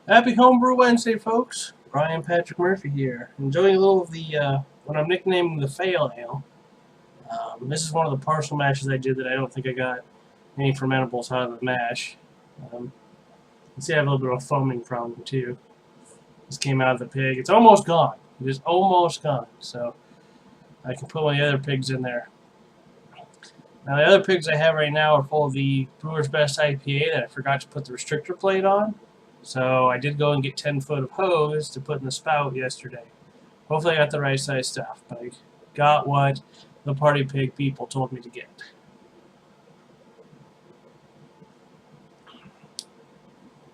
Happy Homebrew Wednesday, folks. Brian Patrick Murphy here. Enjoying a little of the, what I'm nicknaming the Fail Ale. This is one of the partial mashes I did that I don't think I got any fermentables out of the mash. You can see I have a little bit of a foaming problem, too. This came out of the pig. It's almost gone. It is almost gone. So I can put one of the other pigs in there. Now, the other pigs I have right now are full of the Brewer's Best IPA that I forgot to put the restrictor plate on. So I did go and get 10-foot of hose to put in the spout yesterday. Hopefully I got the right size stuff, but I got what the party pig people told me to get.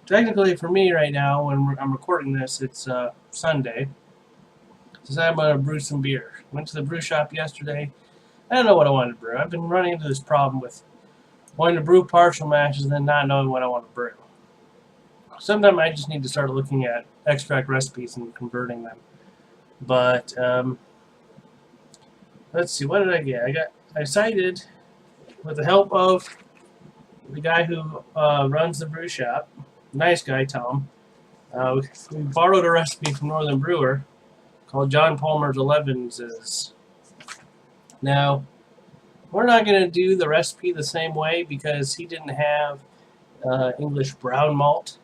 Technically for me right now, when I'm recording this, it's Sunday. So I'm going to brew some beer. Went to the brew shop yesterday. I don't know what I wanted to brew. I've been running into this problem with wanting to brew partial mashes and then not knowing what I want to brew. Sometimes I just need to start looking at extract recipes and converting them. But let's see, what did I get? I decided, with the help of the guy who runs the brew shop, nice guy Tom, we borrowed a recipe from Northern Brewer called John Palmer's Elevenses. Now, we're not going to do the recipe the same way because he didn't have English brown malt.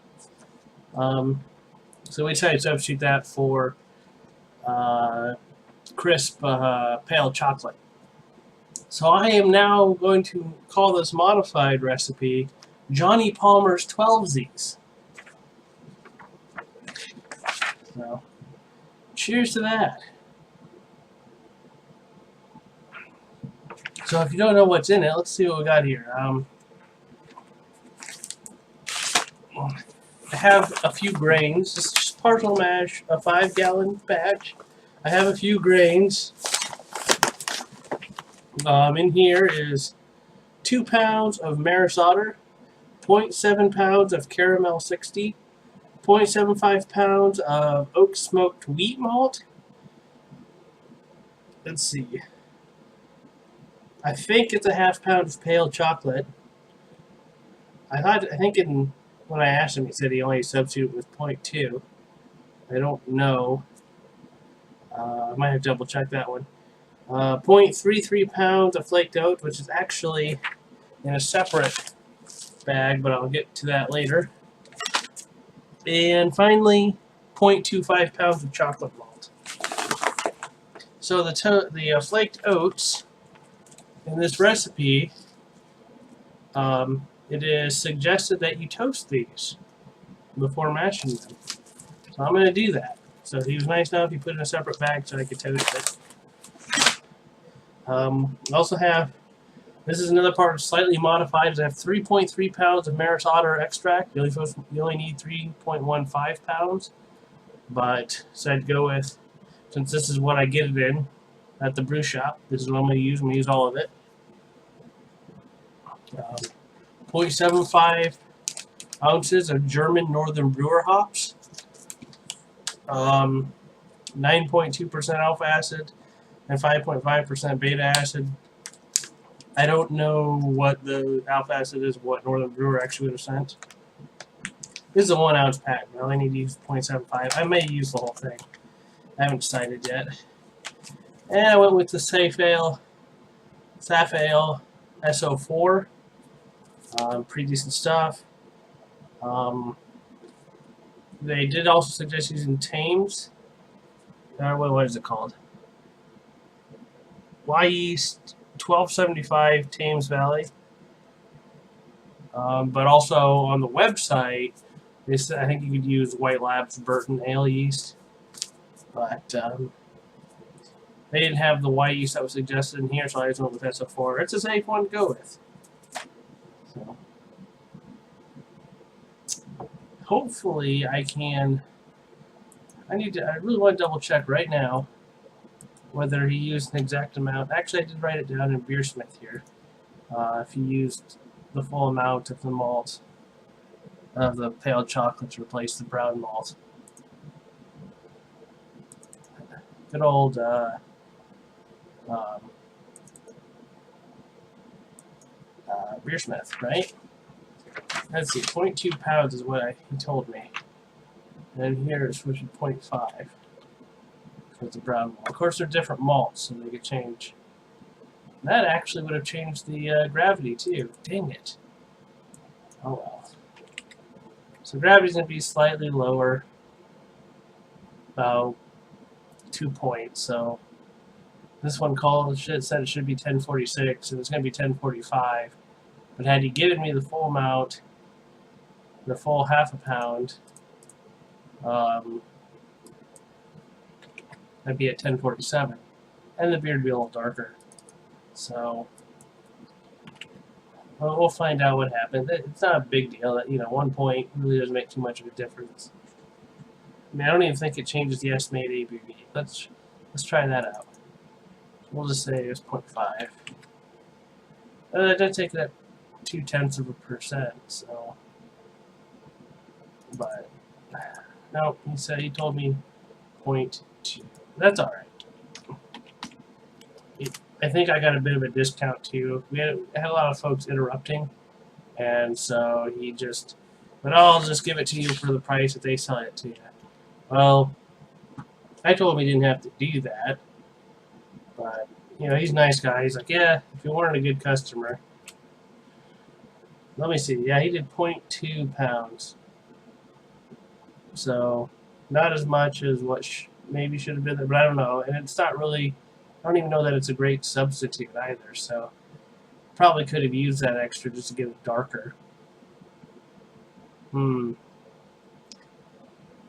So we decided to substitute that for crisp pale chocolate. So I am now going to call this modified recipe Johnny Palmer's Twelvsies. So, cheers to that. So if you don't know what's in it, let's see what we got here. I have a few grains. This is just partial mash, a 5-gallon batch. I have a few grains. In here is 2 pounds of Maris Otter, 0.7 pounds of Caramel 60, 0.75 pounds of oak smoked wheat malt. Let's see. I think it's a ½ pound of pale chocolate. I think when I asked him, he said he only substituted with 0.2. I don't know. I might have double checked that one. 0.33 pounds of flaked oat, which is actually in a separate bag, but I'll get to that later. And finally, 0.25 pounds of chocolate malt. So the flaked oats in this recipe, it is suggested that you toast these before mashing them. So I'm going to do that. So he was nice enough, he put it in a separate bag so I could toast it. I also have, this is another part slightly modified, I have 3.3 pounds of Maris Otter extract. You only need 3.15 pounds. But so I'd go with, since this is what I get it in at the brew shop, this is what I'm going to use. I'm going to use all of it. 0.75 ounces of German Northern Brewer hops, 9.2% alpha acid, and 5.5% beta acid. I don't know what the alpha acid is, what Northern Brewer actually would have sent. This is a 1 ounce pack. I only need to use 0.75. I may use the whole thing. I haven't decided yet. And I went with the Safe Ale SO4. Pretty decent stuff. They did also suggest using Thames. What is it called? Yeast 1275 Thames Valley. But also on the website, I think you could use White Labs Burton Ale yeast. But they didn't have the white yeast that was suggested in here, so I just went with SO4. It's a safe one to go with. So, hopefully I can. I really want to double check right now whether he used an exact amount. Actually, I did write it down in Beersmith here. If he used the full amount of the malt of the pale chocolate to replace the brown malt. Good old Beersmith, right? Let's see, 0.2 pounds is what he told me. And here it's switching 0.5 for the brown malt. Of course, they're different malts, so they could change. That actually would have changed the gravity too. Dang it. Oh well. So gravity's going to be slightly lower, about 2 points. So this one said it should be 1046, and it's going to be 1045. But had you given me the full amount, the full half a pound, I'd be at 1047, and the beer would be a little darker. So we'll find out what happened. It's not a big deal. That 1 point really doesn't make too much of a difference. I mean, I don't even think it changes the estimated ABV. Let's try that out. We'll just say it's 0.5. That did take that 0.2%. So, but no, he told me 0.2. That's all right. I think I got a bit of a discount too. We had a lot of folks interrupting, and so he just, but I'll just give it to you for the price that they sell it to you. Well, I told him he didn't have to do that, but he's a nice guy. He's like, yeah, if you wanted a good customer. Let me see. Yeah, he did 0.2 pounds. So not as much as what maybe should have been there, but I don't know. And it's not really, I don't even know that it's a great substitute either. So probably could have used that extra just to get it darker. I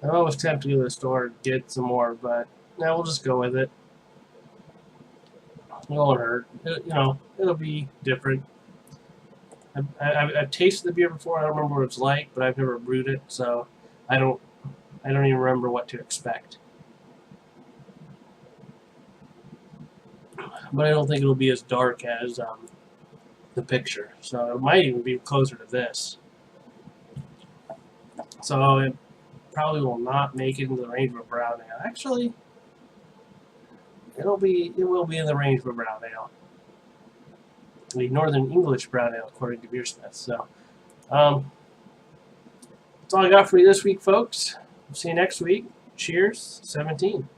was tempted to go to the store and get some more, but now we'll just go with it. It won't hurt. It'll be different. I've tasted the beer before. I don't remember what it's like, but I've never brewed it, so I don't even remember what to expect. But I don't think it'll be as dark as the picture. So it might even be closer to this. So it probably will not make it into the range of a brown ale. Actually, it will be in the range of a brown ale. The Northern English brown ale, according to Beersmith. So that's all I got for you this week, folks. We'll see you next week. Cheers, 17.